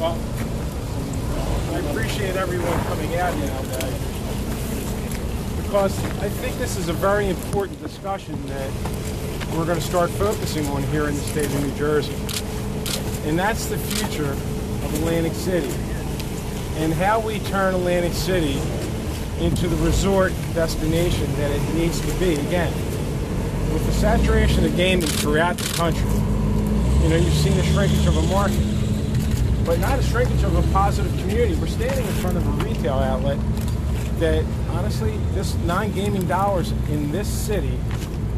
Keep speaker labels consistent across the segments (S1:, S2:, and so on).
S1: Well, I appreciate everyone coming out now today, because I think this is a very important discussion that we're going to start focusing on here in the state of New Jersey. And that's the future of Atlantic City, and how we turn Atlantic City into the resort destination that it needs to be. Again, with the saturation of gaming throughout the country, you know, you've seen a shrinkage of a market, but not a shrinkage of a positive community. We're standing in front of a retail outlet that, honestly, this non-gaming dollars in this city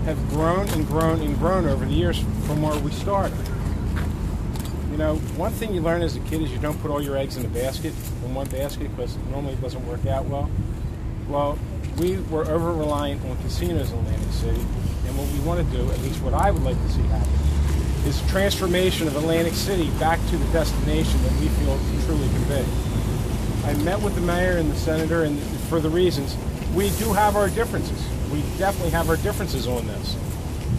S1: have grown and grown and grown over the years from where we started. You know, one thing you learn as a kid is you don't put all your eggs in a basket, in one basket, because normally it doesn't work out well. Well, we were over-reliant on casinos in Atlantic City, and what we want to do, at least what I would like to see happen, is transformation of Atlantic City back to the destination that we feel it truly can be. I met with the mayor and the senator, and for the reasons, we do have our differences. We definitely have our differences on this.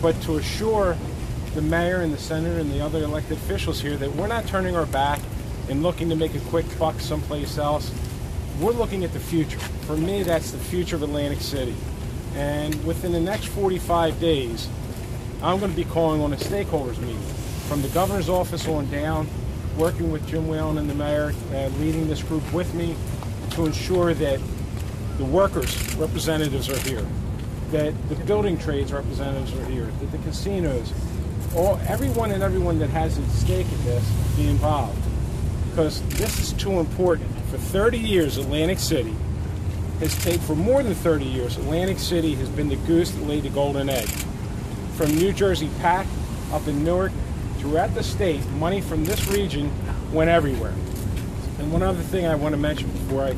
S1: But to assure the mayor and the senator and the other elected officials here that we're not turning our back and looking to make a quick buck someplace else, we're looking at the future. For me, that's the future of Atlantic City. And within the next 45 days, I'm going to be calling on a stakeholders meeting from the governor's office on down, working with Jim Whelan and the mayor, leading this group with me to ensure that the workers' representatives are here, that the building trades representatives are here, that the casinos, everyone that has a stake in this be involved, because this is too important. For 30 years, Atlantic City has taken, for more than 30 years, Atlantic City has been the goose that laid the golden egg. From New Jersey PAC up in Newark, throughout the state, money from this region went everywhere. And one other thing I want to mention before I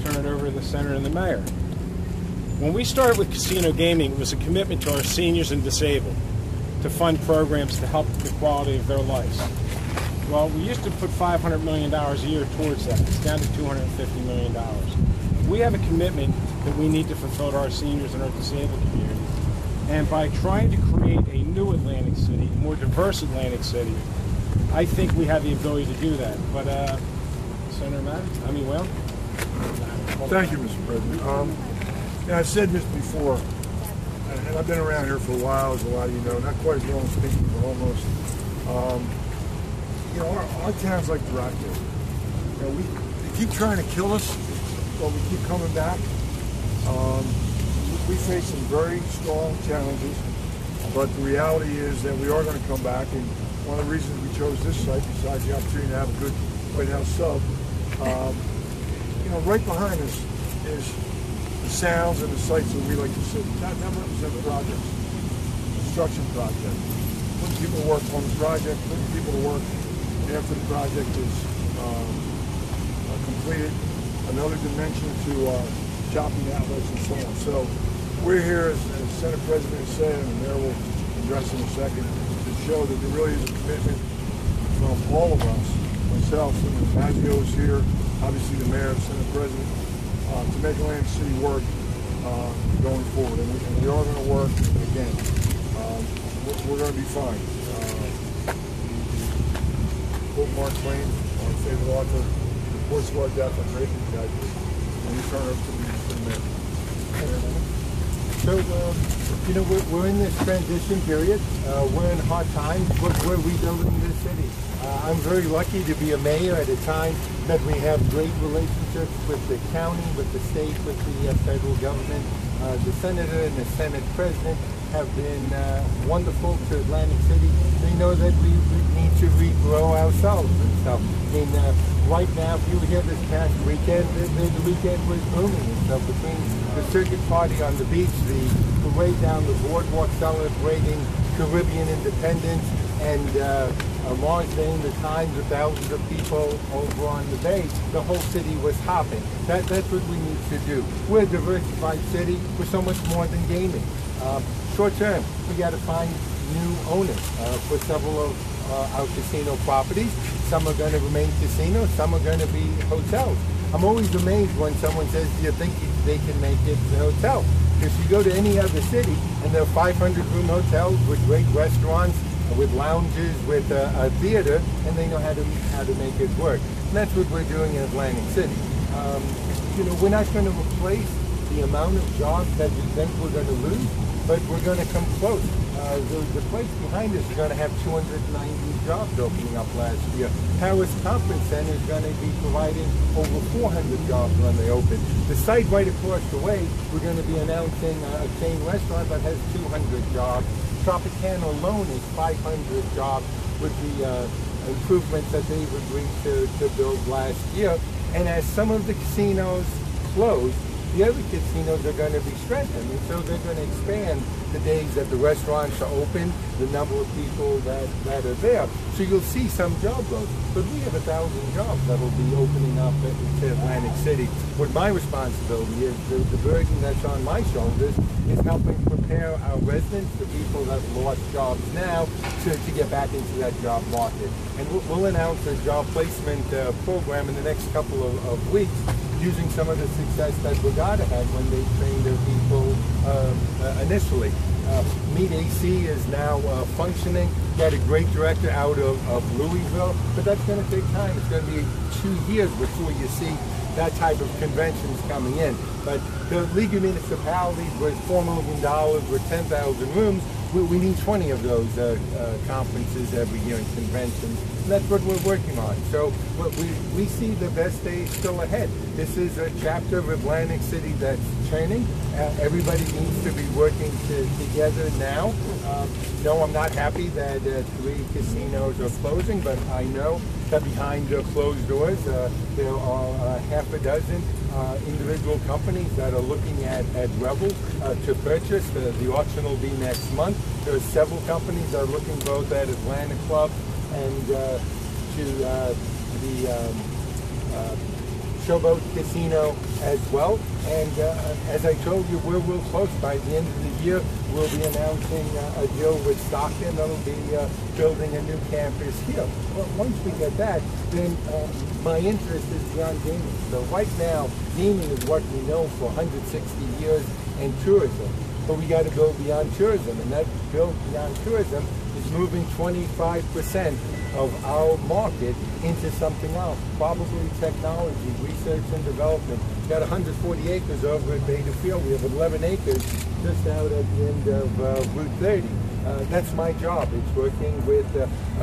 S1: turn it over to the senator and the mayor. When we started with casino gaming, it was a commitment to our seniors and disabled to fund programs to help the quality of their lives. Well, we used to put $500 million a year towards that. It's down to $250 million. We have a commitment that we need to fulfill to our seniors and our disabled community. And by trying to create a new Atlantic City, a more diverse Atlantic City, I think we have the ability to do that. But, Senator Whelan?
S2: Thank you, Mr. President. Yeah, I've said this before, and I've been around here for a while, as a lot of you know, not quite as long as Pinky, but almost. You know, our town's like Dracula. You know, they keep trying to kill us, but we keep coming back. We face some very strong challenges, but the reality is that we are going to come back, and one of the reasons we chose this site, besides the opportunity to have a good White House sub, you know, right behind us is the sounds and the sites that we like to see. That represent projects, construction projects, putting people to work on the project, putting people to work after the project is completed. Another dimension to shopping outlets and so on. So we're here, as Senate President said, and the mayor will address in a second, to show that there really is a commitment from all of us, myself, and Maggio is here, obviously the mayor, the Senate President, to make Atlantic City work going forward. And we are going to work, again, we're going to be fine. Quote Mark Twain, our favorite author, reports of our death on great tragedy. And we turn it over to the mayor.
S3: So, you know, we're in this transition period. We're in hard times, but we're rebuilding this city. I'm very lucky to be a mayor at a time that we have great relationships with the county, with the state, with the federal government. The senator and the Senate president have been wonderful to Atlantic City. We know that we need to regrow ourselves and stuff. I mean, right now, if you were here this past weekend, the weekend was booming and stuff. Between the circuit party on the beach, the way down the boardwalk celebrating Caribbean independence, and Mars Day, the times of thousands of people over on the bay, the whole city was hopping. That's what we need to do. We're a diversified city. We're so much more than gaming. Short term, we got to find new owners for several of our casino properties. Some are going to remain casinos, some are going to be hotels. I'm always amazed when someone says, do you think they can make it a hotel? If you go to any other city and there are 500-room hotels with great restaurants, with lounges, with a theater, and they know how to make it work. And that's what we're doing in Atlantic City. You know, we're not going to replace the amount of jobs that we think we're going to lose, but we're going to come close. The place behind us is going to have 290 jobs opening up last year. Harris Conference Center is going to be providing over 400 jobs when they open. The site right across the way, we're going to be announcing a chain restaurant that has 200 jobs. Tropicana alone is 500 jobs with the improvements that they've agreed to build last year. And as some of the casinos close, the other casinos are going to be strengthened, and so they're going to expand the days that the restaurants are open, the number of people that are there. So you'll see some job growth. But we have 1,000 jobs that will be opening up in Atlantic City. What my responsibility is, the burden that's on my shoulders, is helping prepare our residents, the people that lost jobs now, to get back into that job market. And we'll announce a job placement program in the next couple of weeks, using some of the success that Brigada had when they trained their people initially. Meet AC is now functioning. We had a great director out of Louisville, but that's going to take time. It's going to be 2 years before you see that type of conventions coming in. But the League of Municipalities with $4 million, with 10,000 rooms, we need 20 of those conferences every year and conventions. And that's what we're working on. So we see the best days still ahead. This is a chapter of Atlantic City that's turning. Everybody needs to be working together now. No, I'm not happy that 3 casinos are closing, but I know that behind closed doors there are half a dozen individual companies that are looking at Revel to purchase. The auction will be next month. There are several companies that are looking both at Atlanta Club and to the Showboat Casino as well. And as I told you, we're real close. By the end of the year, we'll be announcing a deal with Stockton that'll be building a new campus here. But once we get that, then my interest is beyond gaming. So right now, gaming is what we know for 160 years, and tourism. But we got to go beyond tourism, and that build beyond tourism is moving 25% of our market into something else, probably technology, research and development. We've got 140 acres over at Beta Field. We have 11 acres just out at the end of Route 30. That's my job. It's working with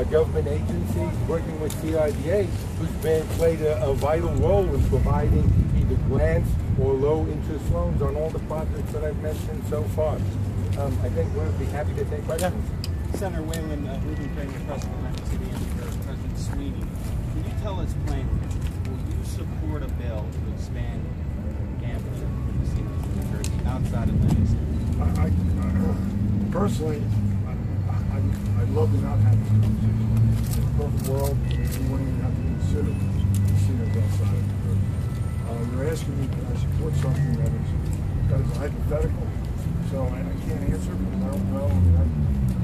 S3: government agencies, working with CIDA, who's played a vital role in providing either grants or low-interest loans on all the projects that I've mentioned so far. I think we'll be happy to take questions.
S4: Senator Whelan, Ruben Kramer, President of Atlantic City, and President Sweeney, can you tell us plainly, will you support a bill to expand gambling for casinos in New Jersey outside of Atlantic City?
S2: Personally, I'd love to not have this conversation. In a perfect world, we wouldn't even have to consider casinos outside of New Jersey. You're asking me, can I support something that is hypothetical? So I can't answer because I don't know.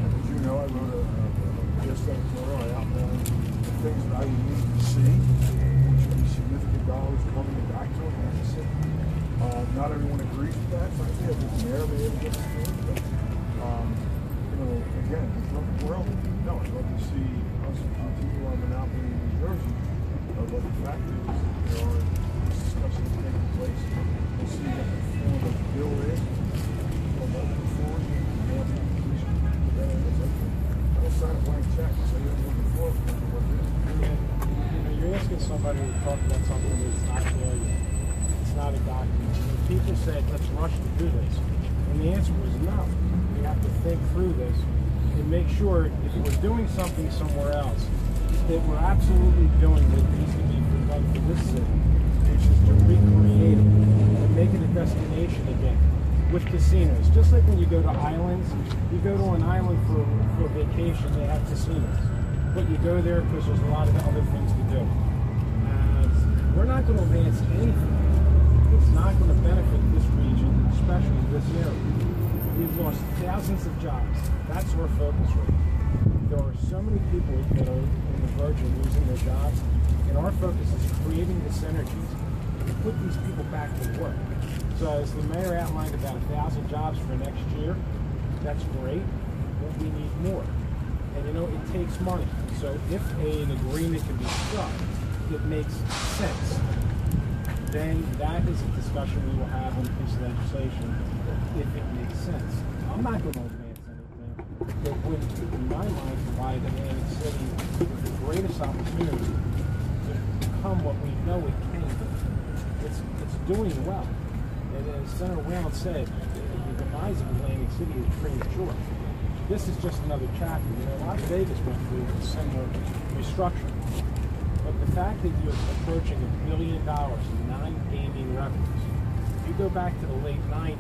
S2: As you know, I wrote a guest editorial. I outlined the things that I would need to see, which would be significant dollars coming back to Atlantic City. Not everyone agrees with that. Frankly, I think the mayor may have different feelings, but you know, again, in the perfect world, no, I'd love to see us continue our monopoly in New Jersey. But the fact is, there are discussions taking place. We'll see what the form of the bill is. Sign a blank check, so you're looking forward to what it is.
S1: You know, you're asking somebody to talk about something that's not there yet. It's not a document. And people said, let's rush to do this. And the answer was no. We have to think through this and make sure if we're doing something somewhere else, that we're absolutely doing what needs to be done for this city, which is to recreate it and make it a destination again. With casinos, just like when you go to islands, you go to an island for vacation, they have casinos, but you go there because there's a lot of other things to do. We're not going to advance anything that's not going to benefit this region, especially this area. We've lost thousands of jobs. That's our focus right now. There are so many people that are on the verge of losing their jobs, and our focus is creating the synergies to put these people back to work. So as the mayor outlined, about 1,000 jobs for next year. That's great, but we need more. And you know, it takes money. So if an agreement can be struck, it makes sense. Then that is a discussion we will have on a piece of legislation if it makes sense. I'm not going to advance anything that would, in my mind, provide Atlantic City with the greatest opportunity to become what we know it can be. It's doing well. And as Senator Whelan said, the demise of Atlantic City is premature. This is just another chapter. You know, Las Vegas went through a similar restructuring. But the fact that you're approaching $1 billion in non-gaming revenues, if you go back to the late 90s,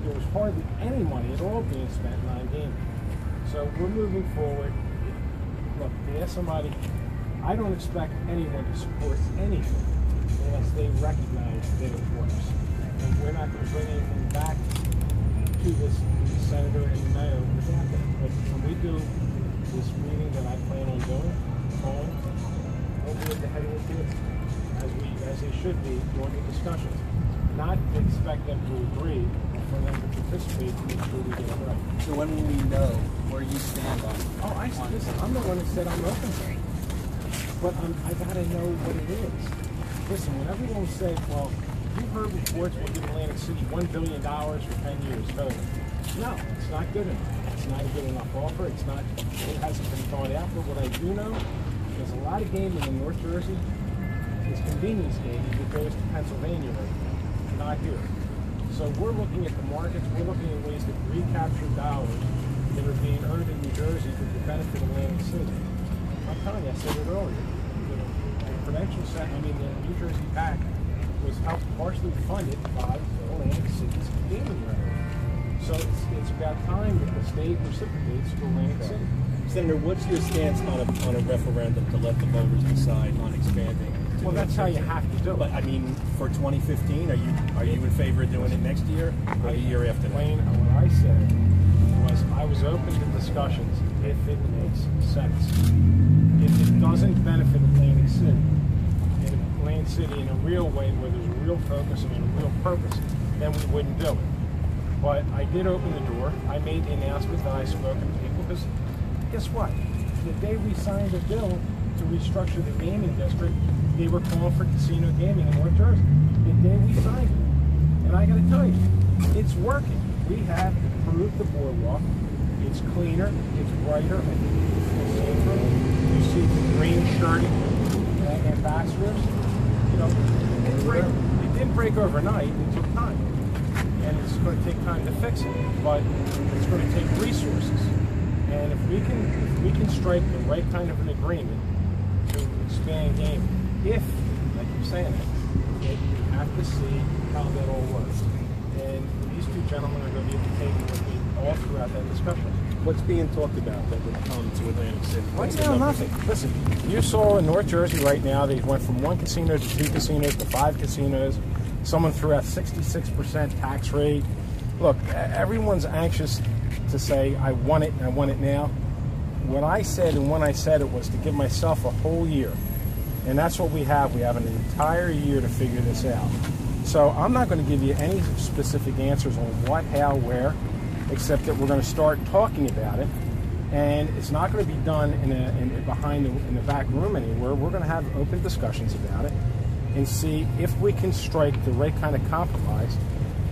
S1: there was hardly any money at all being spent non-gaming. So we're moving forward. Look, to ask somebody, I don't expect anyone to support anything unless they recognize that it works. And we're not going to bring anything back to this senator and the mayor without that. But when we do this meeting that I plan on doing, we'll be at the head of the table, as they should be during the discussions. Not expect them to agree, but for them to participate to make sure we get it right.
S4: So when will we know where you stand on?
S1: Oh, listen, I'm the one that said I'm open to it. But I gotta know what it is. Listen, when everyone said, well, you heard reports we'll give Atlantic City $1 billion for 10 years total. No, it's not good enough. It's not a good enough offer. It hasn't been thought out. But what I do know, there's a lot of gaming in North Jersey. It's convenience gaming that goes to Pennsylvania right now, not here. So we're looking at the markets. We're looking at ways to recapture dollars that are being earned in New Jersey for the benefit of Atlantic City. I'm telling you, I said it earlier. The Prudential set, the New Jersey PAC was helped partially funded by Atlantic City's gaming revenue. So it's about time that the state reciprocates to Atlantic City.
S5: Senator, what's your stance on a referendum to let the voters decide on expanding?
S1: Well, that's how you have to do it.
S5: But I mean, for 2015, are you in favor of doing it next year or the year after that?
S1: Wayne, what I said was I was open to discussions if it makes sense. If it doesn't benefit Atlantic City in a real way where there's a real focus and a real purpose, then we wouldn't do it. But I did open the door. I made the announcement that I spoke to people because guess what? The day we signed a bill to restructure the gaming district, they were calling for casino gaming in North Jersey. The day we signed it. And I got to tell you, it's working. We have improved the boardwalk. It's cleaner. It's brighter. I think it's safer. You see the green shirting ambassadors. You know, it didn't break overnight. It took time. And it's going to take time to fix it. But it's going to take resources. And if we can strike the right kind of an agreement to expand gaming, if, like you're saying, you have to see how that all works. And these two gentlemen are going to be at the table with me all throughout that discussion.
S5: What's being talked about that would come to Atlantic City?
S1: Right now, nothing. Listen, you saw in North Jersey right now, they went from 1 casino to 2 casinos to 5 casinos. Someone threw out 66% tax rate. Look, everyone's anxious to say, I want it, and I want it now. What I said, and when I said it, was to give myself a whole year. And that's what we have. We have an entire year to figure this out. So I'm not going to give you any specific answers on what, how, where, except that we're going to start talking about it. And it's not going to be done in the back room anywhere. We're going to have open discussions about it and see if we can strike the right kind of compromise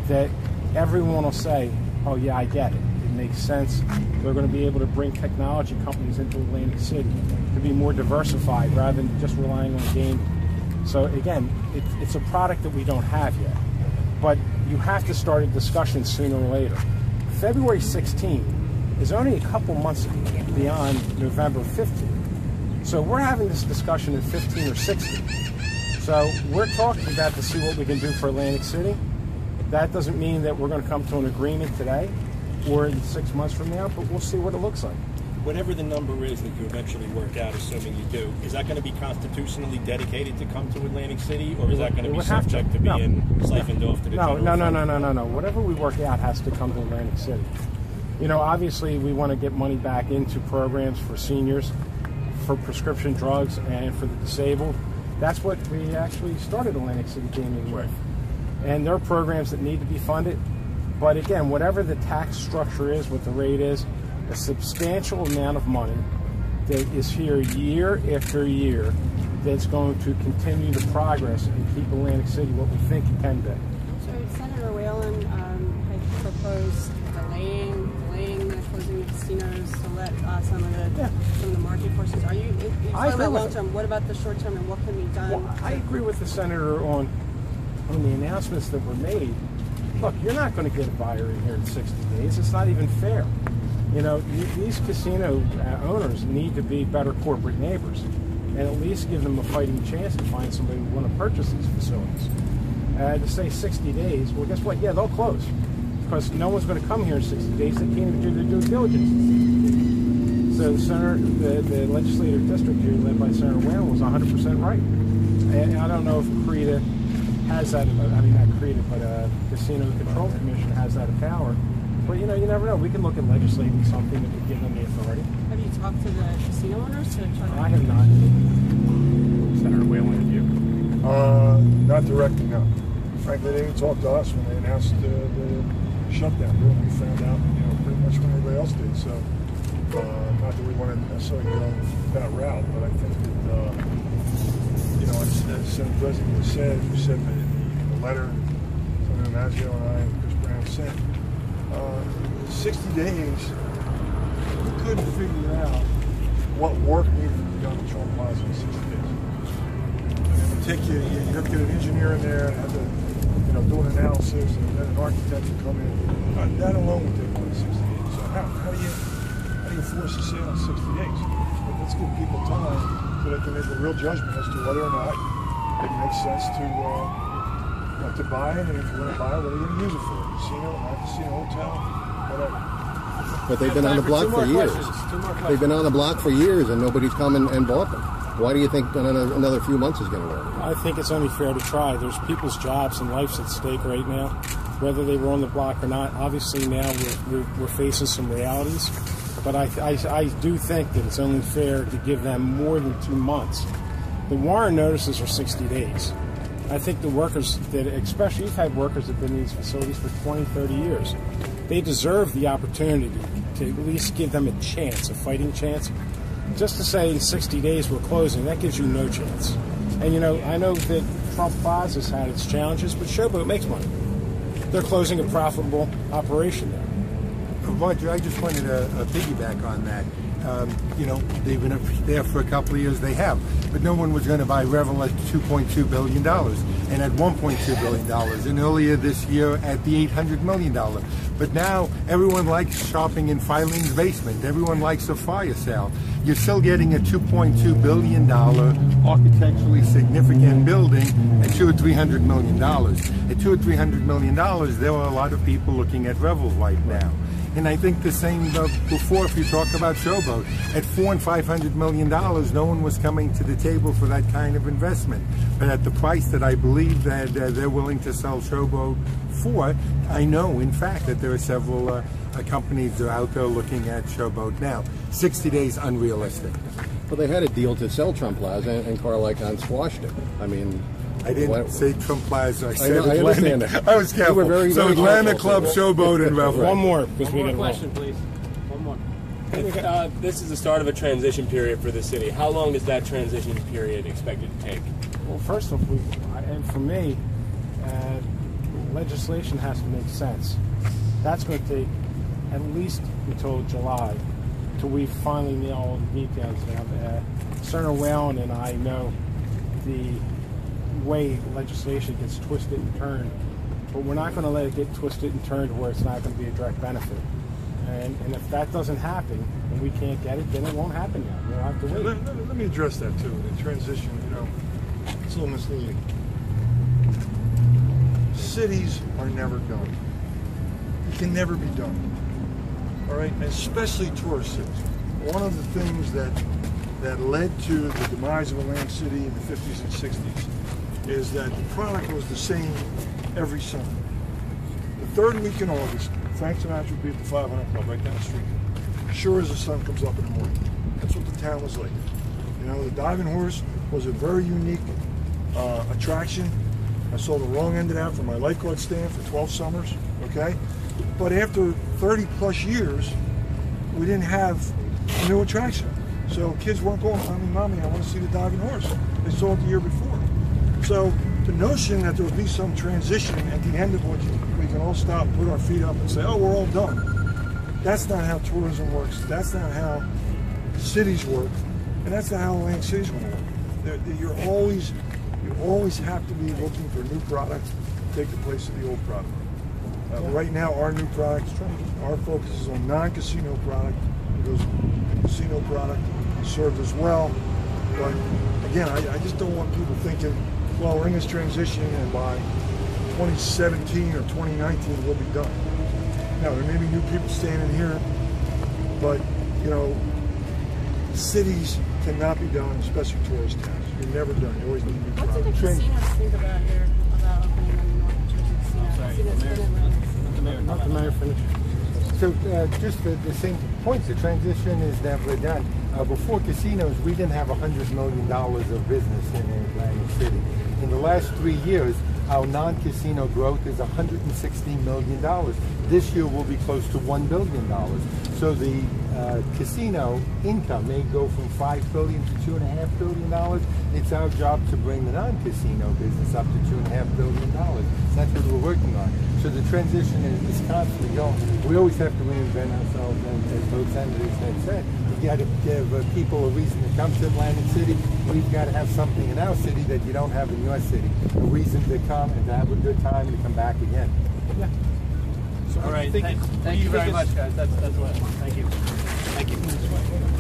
S1: that everyone will say, oh yeah, I get it. It makes sense. They're going to be able to bring technology companies into Atlantic City to be more diversified rather than just relying on gaming. So again, it's a product that we don't have yet. But you have to start a discussion sooner or later. February 16 is only a couple months beyond November 15. So we're having this discussion in 15 or 16. So we're talking about to see what we can do for Atlantic City. That doesn't mean that we're going to come to an agreement today or in 6 months from now, but we'll see what it looks like.
S5: Whatever the number is that you eventually work out, assuming you do, is that going to be constitutionally dedicated to come to Atlantic City, or is that going to be subject to being siphoned off to the general fund?
S1: No. Whatever we work out has to come to Atlantic City. You know, obviously we want to get money back into programs for seniors, for prescription drugs, and for the disabled. That's what we actually started Atlantic City Gaming with. And there are programs that need to be funded. But again, whatever the tax structure is, what the rate is, a substantial amount of money that is here year after year that's going to continue the progress and keep Atlantic City what we think it can be.
S6: So Senator Whelan had proposed delaying the closing of casinos to let some of the market forces. Are you talking about long term? What about the short term, and what can be done?
S1: Well, I agree with the senator on the announcements that were made. Look, you're not going to get a buyer in here in 60 days. It's not even fair. You know, these casino owners need to be better corporate neighbors and at least give them a fighting chance to find somebody who want to purchase these facilities. To say 60 days, well, guess what? Yeah, they'll close because no one's going to come here in 60 days. They can't even do their due diligence. So the legislative district here led by Senator Whelan was 100% right. And I don't know if CRETA has that, I mean not CRETA, but Casino Control Commission has that power. But you know, you never know. We can look at legislating something that would give them the authority.
S6: Have you talked to the casino owners to try to...
S1: I have not.
S5: Senator Whelan, have you?
S2: Not directly, no. Frankly, they didn't talk to us when they announced the shutdown. We found out, you know, pretty much when everybody else did. So, not that we want to necessarily go that route, but I think that, you know, as the Senate President has said, you said that the letter Senator Mazzio and I and Chris Brown sent, 60 days, we couldn't figure out what work needed to be done at Trump Plaza in 60 days. And it would take you have to get an engineer in there and have to, you know, do an analysis, and then an architect would come in. That alone would take more than 60 days. So how do you force a sale in 60 days? But let's give people time so they can make a real judgment as to whether or not it makes sense to buy it, and if you want to buy it, what are you going to use it for? Casino, not casino, hotel, whatever.
S7: But they've been on the block for years. They've been on the block for years, and nobody's come and bought them. Why do you think another few months is going to work?
S1: I think it's only fair to try. There's people's jobs and lives at stake right now, whether they were on the block or not. Obviously now we're facing some realities, but I do think that it's only fair to give them more than 2 months. The warrant notices are 60 days. I think the workers that, especially you've had workers that have been in these facilities for 20, 30 years, they deserve the opportunity to at least give them a chance, a fighting chance. Just to say in 60 days we're closing, that gives you no chance. And you know, I know that Trump Plaza's had its challenges, but Showboat makes money. They're closing a profitable operation there.
S3: Roger, I just wanted to piggyback on that. You know, they've been up there for a couple of years, they have. But no one was going to buy Revel at $2.2 billion and at $1.2 billion. And earlier this year at the $800 million. But now everyone likes shopping in Filene's basement. Everyone likes a fire sale. You're still getting a $2.2 billion architecturally significant building at $200 or $300 million. At $200 or $300 million, there are a lot of people looking at Revel right now. And I think the same before, if you talk about Showboat, at $400 and $500 million, no one was coming to the table for that kind of investment. But at the price that I believe that they're willing to sell Showboat for, I know, in fact, that there are several companies that are out there looking at Showboat now. 60 days unrealistic.
S7: Well, they had a deal to sell Trump Plaza, and Carl Icahn squashed it. I mean,
S3: I didn't say Trump Plaza. I said
S7: I understand that.
S3: I was careful.
S7: Very,
S3: so
S7: very
S3: Atlanta
S7: careful.
S3: Club, Showboat, and Revel.
S1: One more.
S4: One more question, please. One more.
S5: This is the start of a transition period for the city. How long is that transition period expected to take?
S1: Well, first off, and for me, legislation has to make sense. That's going to take at least until July, till we finally nail all the details down. Senator Whelan and I know the way legislation gets twisted and turned, but we're not going to let it get twisted and turned where it's not going to be a direct benefit. And if that doesn't happen and we can't get it, then it won't happen now. We'll have to wait.
S2: Let me address that too. The transition, you know, it's a little misleading. Cities are never done. It can never be done. All right, and especially tourist cities. One of the things that led to the demise of Atlantic City in the 50s and 60s is that the product was the same every summer. The third week in August, Frank Sinatra would be at the 500 Club right down the street. Sure as the sun comes up in the morning. That's what the town was like. You know, the Diving Horse was a very unique attraction. I saw the wrong end of that from my lifeguard stand for 12 summers, okay? But after 30 plus years, we didn't have a new attraction. So kids weren't going, Mommy, I want to see the diving horse. They saw it the year before. So the notion that there would be some transition at the end of which we can all stop, put our feet up and say, oh, we're all done. That's not how tourism works. That's not how cities work. And that's not how Atlantic City's going to work. You always have to be looking for new products to take the place of the old product. Right now, our new products, our focus is on non-casino product, because casino product is served as well. But again, I just don't want people thinking, well, we're in this transition and by 2017 or 2019 we'll be done. Now, there may be new people standing here, but you know, cities cannot be done, especially tourist towns. You're never done. You always need new products.
S6: What do the casinos think about here, about opening in the North Jersey casino?
S3: Not the mayor finished. So just the same points, the transition is never done. Before casinos, we didn't have $100 million of business in Atlantic City. In the last 3 years, our non-casino growth is $160 million. This year will be close to $1 billion. So the casino income may go from $5 billion to $2.5 billion. It's our job to bring the non-casino business up to $2.5 billion. That's what we're working on. So the transition is constantly going. We always have to reinvent ourselves, and as both senators had said, you got to give people a reason to come to Atlantic City. We've got to have something in our city that you don't have in your city. A reason to come and to have a good time and to come back again.
S5: Yeah. So all right. Thank you very much, guys. That's what I want. Thank you. Thank you.